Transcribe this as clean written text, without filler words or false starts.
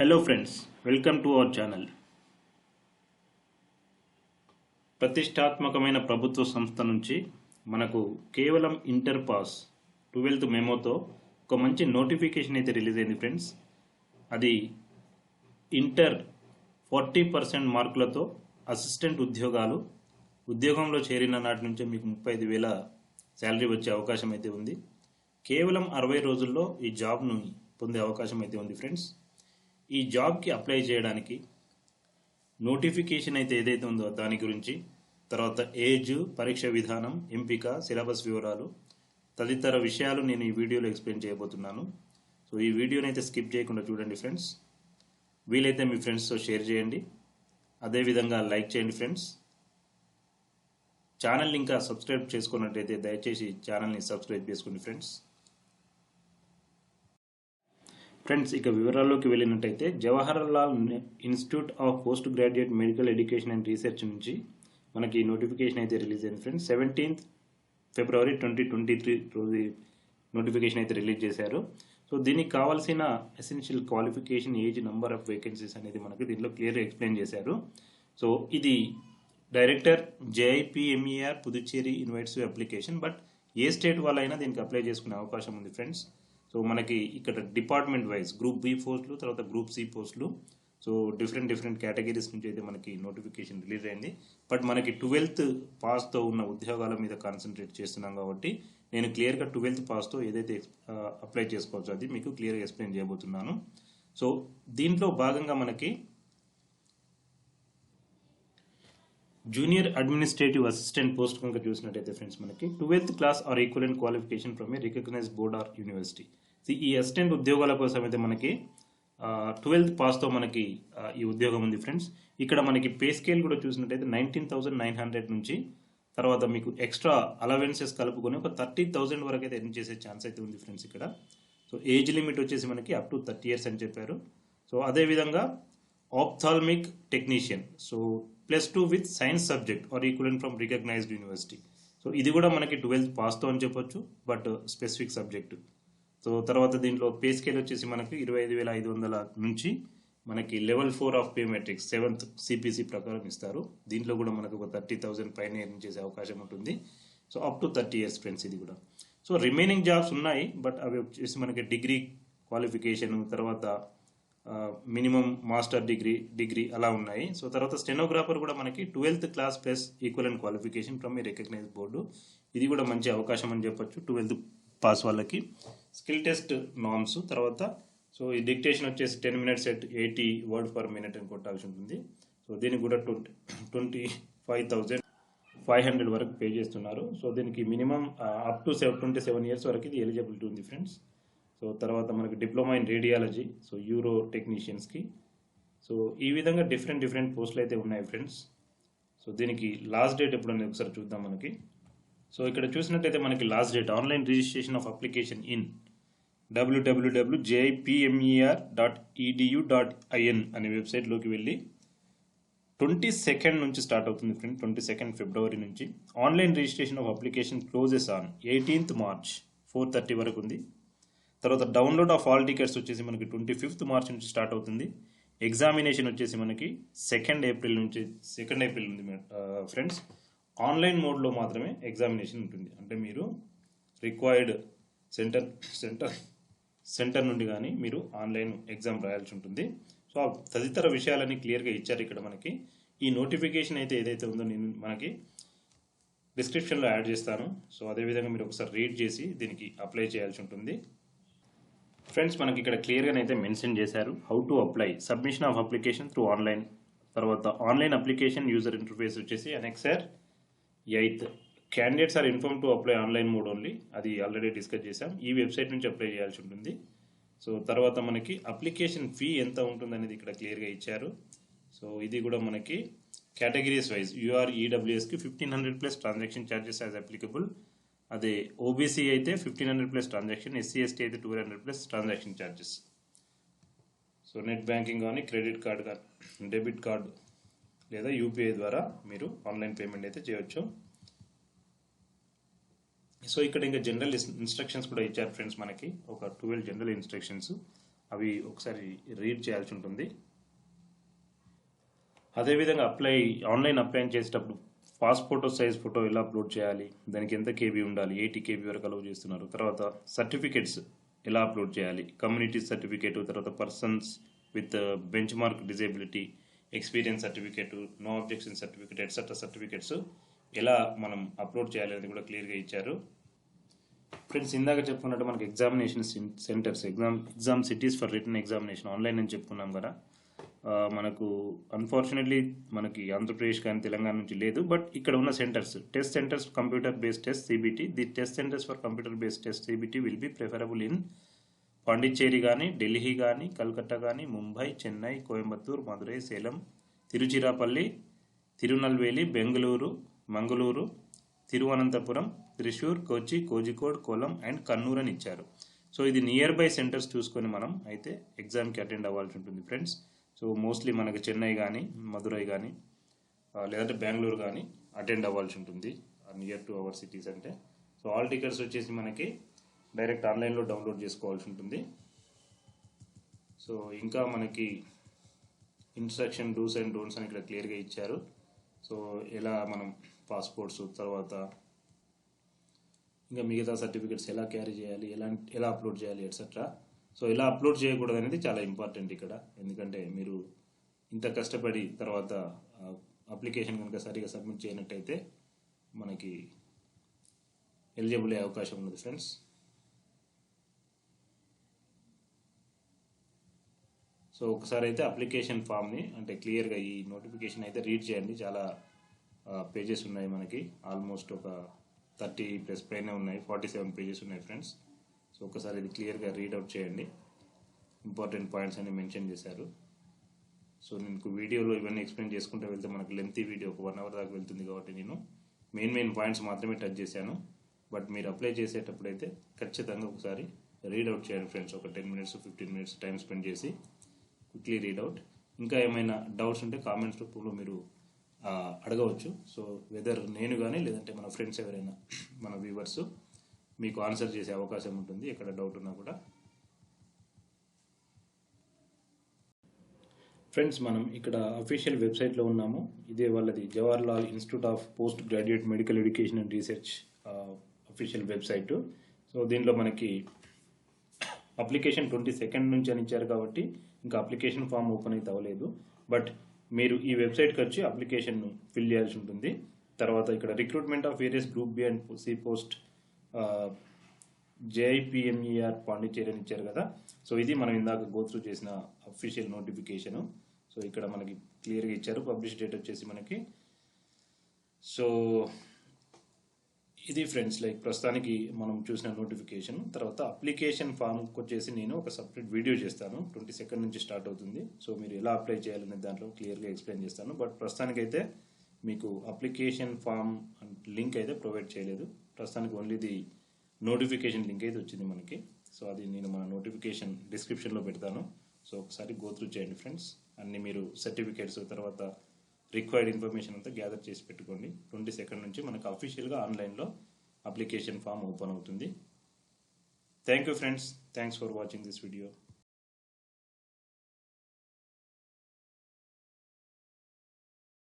Hello friends, welcome to our channel. ప్రతిష్టాత్మకమైన ప్రభుత్వ సంస్థ నుంచి మనకు కేవలం ఇంటర్ పాస్ 12th మెమోతో ఒక మంచి నోటిఫికేషన్ అయితే రిలీజ్ అయింది ఫ్రెండ్స్. అది ఇంటర్ 40% మార్కులతో అసిస్టెంట్ ఉద్యోగంలో చేరిన నాటి నుంచే మీకు 35,000 శాలరీ వచ్చే అవకాశం అయితే ఉంది. కేవలం 60 రోజుల్లో ఈ జాబ్ను పొందే అవకాశం అయితే ఉంది ఫ్రెండ్స్. ఈ జాబ్కి అప్లై చేయడానికి నోటిఫికేషన్ అయితే ఏదైతే ఉందో దాని గురించి, తర్వాత ఏజ్, పరీక్ష విధానం, ఎంపిక, సిలబస్ వివరాలు తదితర విషయాలు నేను ఈ వీడియోలో ఎక్స్ప్లెయిన్ చేయబోతున్నాను. సో ఈ వీడియోని అయితే స్కిప్ చేయకుండా చూడండి ఫ్రెండ్స్. వీలైతే మీ ఫ్రెండ్స్తో షేర్ చేయండి, అదేవిధంగా లైక్ చేయండి ఫ్రెండ్స్. ఛానల్ ఇంకా సబ్స్క్రైబ్ చేసుకున్నట్టయితే దయచేసి ఛానల్ని సబ్స్క్రైబ్ చేసుకోండి ఫ్రెండ్స్. ఇక వివరాల్లోకి వెళ్ళినట్టయితే Jawaharlal institute of post graduate medical education and research నుంచి మనకి నోటిఫికేషన్ అయితే రిలీజ్ అయింది ఫ్రెండ్స్. 17th ఫిబ్రవరి 2023 రోజు నోటిఫికేషన్ అయితే రిలీజ్ చేశారు. సో దీనికి కావాల్సిన essential qualification, age, number of vacancies అనేది మనకి దీంట్లో క్లియర్గా ఎక్స్ప్లెయిన్ చేశారు. సో ఇది director JIPMER Puducherry invites application, but A state వాళ్ళైనా దీనికి అప్లై చేసుకునే అవకాశం ఉంది ఫ్రెండ్స్. సో మనకి ఇక్కడ డిపార్ట్మెంట్ వైజ్ గ్రూప్ బి పోస్టులు, తర్వాత గ్రూప్ సి పోస్టులు, సో డిఫరెంట్ కేటగిరీస్ నుంచి అయితే మనకి నోటిఫికేషన్ రిలీజ్ అయింది. బట్ మనకి 12th పాస్తో ఉన్న ఉద్యోగాల మీద కాన్సన్ట్రేట్ చేస్తున్నాం కాబట్టి నేను క్లియర్గా 12th పాస్తో ఏదైతే అప్లై చేసుకోవచ్చో అది మీకు క్లియర్గా ఎక్స్ప్లెయిన్ చేయబోతున్నాను. సో దీంట్లో భాగంగా మనకి జూనియర్ అడ్మినిస్ట్రేటివ్ అసిస్టెంట్ పోస్ట్ కనుక చూసినట్టయితే ఫ్రెండ్స్, మనకి 12th class or equivalent qualification from a recognized board or university. ఈ అసిస్టెంట్ ఉద్యోగాల కోసం అయితే మనకి 12th పాస్తో మనకి ఈ ఉద్యోగం ఉంది ఫ్రెండ్స్. ఇక్కడ మనకి పే స్కేల్ కూడా చూసినట్టయితే 19,900 నుంచి తర్వాత మీకు ఎక్స్ట్రా అలవెన్సెస్ కలుపుకొని ఒక 30,000 వరకు అయితే ఎర్న్ చేసే ఛాన్స్ అయితే ఉంది ఫ్రెండ్స్ ఇక్కడ. సో ఏజ్ లిమిట్ వచ్చేసి మనకి అప్ టు 30 years అని చెప్పారు. సో అదేవిధంగా ophthalmic technician, so +2 with science subject or equivalent from recognized university. So ఇది కూడా మనకి 12th పాస్తో అని చెప్పొచ్చు, బట్ స్పెసిఫిక్ సబ్జెక్టు. సో తర్వాత దీంట్లో పే స్కేల్ వచ్చేసి మనకి 25,500 నుంచి మనకి level 4 of pay matrix 7th CPC ప్రకారం ఇస్తారు. దీంట్లో కూడా మనకు ఒక 30,000 పైన ఎర్న్ చేసే అవకాశం ఉంటుంది. So up to 30 years friends ఇది కూడా. సో రిమైనింగ్ జాబ్స్ ఉన్నాయి, బట్ అవి వచ్చేసి మనకి డిగ్రీ క్వాలిఫికేషన్, తర్వాత మినిమం మాస్టర్ డిగ్రీ అలా ఉన్నాయి. సో తర్వాత స్టెనోగ్రాఫర్ కూడా మనకి 12th class plus equivalent qualification from a recognized board. ఇది కూడా మంచి అవకాశం అని చెప్పొచ్చు 12th పాస్ వాళ్ళకి. స్కిల్ టెస్ట్ నార్మ్స్, తర్వాత సో ఈ డిక్టేషన్ వచ్చేసి 10 minutes at 80 words per minute అని కొట్టాల్సి ఉంటుంది. సో దీనికి కూడా 25,500 వరకు పే చేస్తున్నారు. సో దీనికి మినిమం అప్ టు 27 years వరకు ఇది ఎలిజిబిలిటీ ఉంది ఫ్రెండ్స్. సో తర్వాత మనకి diploma in radiology, so uro టెక్నీషియన్స్కి. సో ఈ విధంగా డిఫరెంట్ పోస్టులు అయితే ఉన్నాయి ఫ్రెండ్స్. సో దీనికి లాస్ట్ డేట్ ఎప్పుడు అనేది ఒకసారి చూద్దాం మనకి. సో ఇక్కడ చూసినట్టయితే మనకి last date online registration of application in www.jipmer.edu.in అనే వెబ్సైట్లోకి వెళ్ళి 22nd నుంచి స్టార్ట్ అవుతుంది ఫ్రెండ్. 22nd ఫిబ్రవరి నుంచి. Online registration of application closes on 18th March 4:30 వరకు ఉంది. తర్వాత డౌన్లోడ్ ఆఫ్ ఆల్ టికెట్స్ వచ్చేసి మనకి 25th March నుంచి స్టార్ట్ అవుతుంది. ఎగ్జామినేషన్ వచ్చేసి మనకి 2nd April నుంచి ఉంది ఫ్రెండ్స్. ఆన్లైన్ మోడ్లో మాత్రమే ఎగ్జామినేషన్ ఉంటుంది. అంటే మీరు రిక్వైర్డ్ సెంటర్ నుండి కానీ మీరు ఆన్లైన్ ఎగ్జామ్ రాయాల్సి ఉంటుంది. సో తదితర విషయాలన్నీ క్లియర్గా ఇచ్చారు ఇక్కడ మనకి. ఈ నోటిఫికేషన్ అయితే ఏదైతే ఉందో నేను మనకి డిస్క్రిప్షన్లో యాడ్ చేస్తాను. సో అదేవిధంగా మీరు ఒకసారి రీడ్ చేసి దీనికి అప్లై చేయాల్సి ఉంటుంది ఫ్రెండ్స్. మనకి ఇక్కడ క్లియర్గానైతే మెన్షన్ చేశారు how to apply. Submission of application through online, తర్వాత ఆన్లైన్ అప్లికేషన్ యూజర్ ఇంటర్ఫేస్ వచ్చేసి annexure 8th. Candidates are inform to apply online mode only, అది ఆల్రెడీ డిస్కస్ చేసాం. ఈ వెబ్సైట్ నుంచి అప్లై చేయాల్సి ఉంటుంది. సో తర్వాత మనకి అప్లికేషన్ ఫీ ఎంత ఉంటుంది అనేది ఇక్కడ క్లియర్గా ఇచ్చారు. సో ఇది కూడా మనకి కేటగిరీస్ వైజ్ యూఆర్ ఈడబ్ల్యూఎస్కి 1,500+ ట్రాన్సాక్షన్ ఛార్జెస్ యాజ్ అప్లికబుల్. అదే ఓబీసీ అయితే 1,500+ ట్రాన్సాక్షన్, SC/ST అయితే 200+ transaction charges. So net banking కానీ, క్రెడిట్ కార్డ్ కానీ, డెబిట్ కార్డ్ లేదా UPI ద్వారా మీరు ఆన్లైన్ పేమెంట్ అయితే చేయొచ్చు. సో ఇక్కడ ఇంకా జనరల్ ఇన్స్ట్రక్షన్స్ కూడా ఇచ్చారు ఫ్రెండ్స్. మనకి ఒక 12 జనరల్ ఇన్స్ట్రక్షన్స్. అవి ఒకసారి రీడ్ చేయాల్సి ఉంటుంది. అదేవిధంగా ఆన్లైన్ అప్లై చేసేటప్పుడు పాస్పోర్ట్ సైజ్ ఫోటో ఎలా అప్లోడ్ చేయాలి, దానికి ఎంత కేబీ ఉండాలి, 80 కేబీ వరకు అలౌ చేస్తున్నారు. తర్వాత సర్టిఫికెట్స్ ఎలా అప్లోడ్ చేయాలి, కమ్యూనిటీ సర్టిఫికేట్, తర్వాత persons with benchmark disability, experience certificate, no objection certificate etcetera certificates ఎలా మనం అప్లోడ్ చేయాలి అనేది కూడా క్లియర్గా ఇచ్చారు. ఫ్రెండ్స్, ఇందాక చెప్పుకున్నట్టు మనకి examination centres, exam cities for written examination online అని చెప్పుకున్నాం కదా. మనకు అన్ఫార్చునేట్లీ మనకి ఆంధ్రప్రదేశ్ కానీ తెలంగాణ నుంచి లేదు. బట్ ఇక్కడ ఉన్న centres, test centres computer based test CBT, the test centres for computer based test CBT will be preferable in Pondicherry కానీ, ఢిల్లీ కానీ, కల్కట్టా కానీ, ముంబై, చెన్నై, కోయంబత్తూర్, మదురై, సేలం, తిరుచిరాపల్లి, తిరునల్వేలి, బెంగళూరు, మంగళూరు, తిరువనంతపురం, త్రిశూర్, కొచ్చి, కోజికోడ్, కొలం అండ్ కన్నూర్ అని ఇచ్చారు. సో ఇది నియర్ బై సెంటర్స్ చూసుకొని మనం అయితే ఎగ్జామ్కి అటెండ్ అవ్వాల్సి ఉంటుంది ఫ్రెండ్స్. సో మోస్ట్లీ మనకి చెన్నై కానీ, మదురై కానీ, లేదంటే బెంగళూరు కానీ అటెండ్ అవ్వాల్సి ఉంటుంది నియర్ టు అవర్ సిటీస్ అంటే. సో ఆల్ టికెట్స్ వచ్చేసి మనకి డైరెక్ట్ ఆన్లైన్లో డౌన్లోడ్ చేసుకోవాల్సి ఉంటుంది. సో ఇంకా మనకి ఇన్స్ట్రక్షన్, డూస్ అండ్ డోంట్స్ అని ఇక్కడ క్లియర్గా ఇచ్చారు. సో ఎలా మనం పాస్పోర్ట్స్, తర్వాత ఇంకా మిగతా సర్టిఫికెట్స్ ఎలా క్యారీ చేయాలి, ఎలా అప్లోడ్ చేయాలి ఎట్సెట్రా. సో ఎలా అప్లోడ్ చేయకూడదు అనేది చాలా ఇంపార్టెంట్ ఇక్కడ. ఎందుకంటే మీరు ఇంత కష్టపడి తర్వాత అప్లికేషన్ కనుక సరిగా సబ్మిట్ చేయనట్టయితే మనకి ఎలిజిబుల్ అయ్యే అవకాశం ఉన్నది ఫ్రెండ్స్. సో ఒకసారి అయితే అప్లికేషన్ ఫామ్ని అంటే క్లియర్గా ఈ నోటిఫికేషన్ అయితే రీడ్ చేయండి. చాలా పేజెస్ ఉన్నాయి మనకి, ఆల్మోస్ట్ ఒక 30+ పైన ఉన్నాయి, 47 పేజెస్ ఉన్నాయి ఫ్రెండ్స్. సో ఒకసారి ఇది క్లియర్గా రీడౌట్ చేయండి. ఇంపార్టెంట్ పాయింట్స్ అన్ని మెన్షన్ చేశారు. సో నేను వీడియోలో ఇవన్నీ ఎక్స్ప్లెయిన్ చేసుకుంటూ వెళ్తే మనకు లెంతీ వీడియో ఒక 1 అవర్ దాకా వెళ్తుంది కాబట్టి నేను మెయిన్ పాయింట్స్ మాత్రమే టచ్ చేశాను. బట్ మీరు అప్లై చేసేటప్పుడు అయితే ఖచ్చితంగా ఒకసారి రీడౌట్ చేయండి ఫ్రెండ్స్. ఒక 10 minutes 15 minutes టైం స్పెండ్ చేసి క్విక్లీ రీడౌట్. ఇంకా ఏమైనా డౌట్స్ ఉంటే కామెంట్స్ రూపంలో మీరు అడగవచ్చు. సో వెదర్ నేను కానీ లేదంటే మన ఫ్రెండ్స్ ఎవరైనా మన వ్యూవర్స్ మీకు ఆన్సర్ చేసే అవకాశం ఉంటుంది ఎక్కడ డౌట్ ఉన్నా కూడా. ఫ్రెండ్స్, మనం ఇక్కడ అఫీషియల్ వెబ్సైట్లో ఉన్నాము. ఇదే వాళ్ళది Jawaharlal institute of post graduate medical education and research official website. So దీనిలో మనకి అప్లికేషన్ 22nd నుంచి అని ఇచ్చారు కాబట్టి ఇంకా అప్లికేషన్ ఫామ్ ఓపెన్ అయితే అవ్వలేదు. బట్ మీరు ఈ వెబ్సైట్కి వచ్చి అప్లికేషన్ ఫిల్ చేయాల్సి ఉంటుంది. తర్వాత ఇక్కడ recruitment of various group B and C post JIPMER Pondicherry అని ఇచ్చారు కదా. సో ఇది మనం ఇందాక గోత్రూ చేసిన అఫీషియల్ నోటిఫికేషను. సో ఇక్కడ మనకి క్లియర్గా ఇచ్చారు. పబ్లిష్ డేట్ వచ్చేసి మనకి. సో ఇది ఫ్రెండ్స్ ప్రస్తుతానికి మనం చూసిన నోటిఫికేషన్. తర్వాత అప్లికేషన్ ఫామ్కి వచ్చేసి నేను ఒక సపరేట్ వీడియో చేస్తాను. 22nd నుంచి స్టార్ట్ అవుతుంది. సో మీరు ఎలా అప్లై చేయాలనే దాంట్లో క్లియర్గా ఎక్స్ప్లెయిన్ చేస్తాను. బట్ ప్రస్తుతానికైతే మీకు అప్లికేషన్ ఫామ్ లింక్ అయితే ప్రొవైడ్ చేయలేదు. ప్రస్తుతానికి ఓన్లీ ది నోటిఫికేషన్ లింక్ అయితే వచ్చింది మనకి. సో అది నేను మన నోటిఫికేషన్ డిస్క్రిప్షన్లో పెడతాను. సో ఒకసారి గోత్రూ చేయండి ఫ్రెండ్స్. అన్ని మీరు సర్టిఫికేట్స్, తర్వాత రిక్వైర్డ్ ఇన్ఫర్మేషన్ అంతా గ్యాదర్ చేసి పెట్టుకోండి. 22nd నుంచి మనకు అఫీషియల్గా ఆన్లైన్లో అప్లికేషన్ ఫామ్ ఓపెన్ అవుతుంది. Thank you friends. Thanks for watching this video.